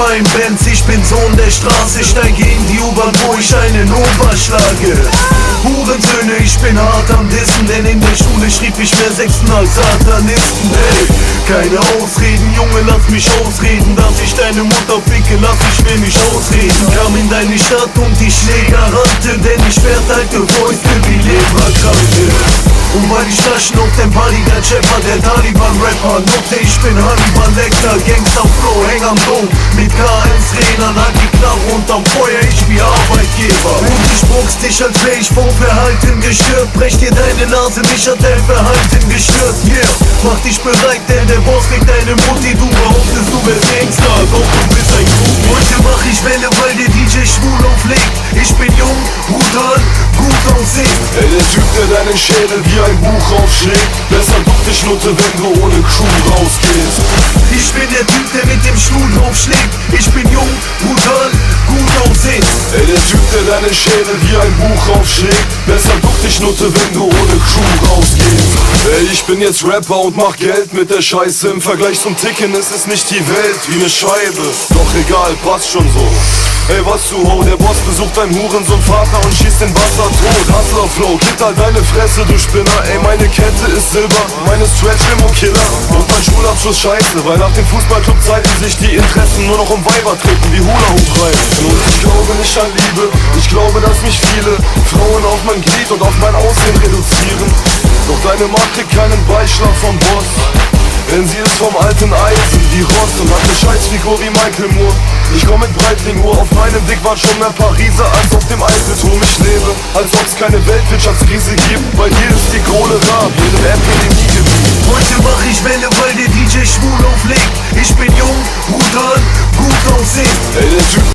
fahr im Benz, ich bin Sohn der Straße. Steige in die U-Bahn, wo ich einen Opa schlage. Hurensöhne, ich bin hart am Dissen, denn in der Schule schrieb ich mehr Sechsen als Satanisten. Hey, keine Ausreden, Junge, lass mich ausreden. Dass ich deine Mutter ficke, lass ich mir nicht ausreden. Kam in deine Stadt und die Schläger rannte, denn ich werd alte Fäuste wie Leberkranke. Und weil ich Taschen auf dem Bodyguard Schäfer, der Taliban-Rapper. Note, ich bin Hannibal Lecter, Gangster-Flow, häng am Dom. Mit KS-Trainern, halt die Knarre unterm Feuer, ich wie Arbeitgeber. Und ich box dich, als wär ich vom Verhalten gestört. Brech dir deine Nase, mich hat dein Verhalten gestört. Yeah, mach dich bereit, denn der Boss legt deine Mutti. Du behauptest, du wärst Gangster, doch du bist ein Kuh. Heute mach ich Welle, weil der DJ schwul auflegt. Ich bin jung, brutal, gut aussehend. Ey, der Typ, der deinen Schädel wie ein Buch aufschlägt. Besser duft dich Nutte, wenn du ohne Crew rausgehst. Ich bin der Typ, der mit dem Stuhl draufschlägt. Ich bin jung, brutal, gut aussehend. Ey, der Typ, der deinen Schädel wie ein Buch aufschlägt. Besser duft dich Nutte, wenn du ohne Crew rausgehst. Ey, ich bin jetzt Rapper und mach Geld mit der Scheiße. Im Vergleich zum Ticken ist es nicht die Welt wie ne Scheibe. Doch egal, passt schon so. Ey, was du ho, der Boss besucht dein Hurensohn-Vater und schießt den Wasser tot. Hustler-Flow, Gitter, deine Fresse, du Spinner. Ey, meine Kette ist Silber, meine Stretch-Limo-Killer. Und mein Schulabschluss scheiße, weil nach den Fußballclub-Zeiten sich die Interessen nur noch um Weiber treten, wie Hula-Hoop-Reifen. Und ich glaube nicht an Liebe, ich glaube, dass mich viele Frauen auf mein Glied und auf mein Aussehen reduzieren. Doch deine Macht kriegt keinen Beischlaf vom Boss, denn sie ist vom alten Eisen wie Rost und hat ne Scheißfigur wie Michael Moore. Ich komm mit Breitling-Uhr, auf meinem Dick war schon mehr Pariser als auf dem Eiffelturm. Ich lebe, als ob's keine Weltwirtschaftskrise gibt. Bei dir ist die Kohle rar, wie in einem Epidemiegebiet. Heute mach ich Welle, weil der DJ schwul auflegt. Ich bin jung, brutal, gut aussehend. Ey, der Typ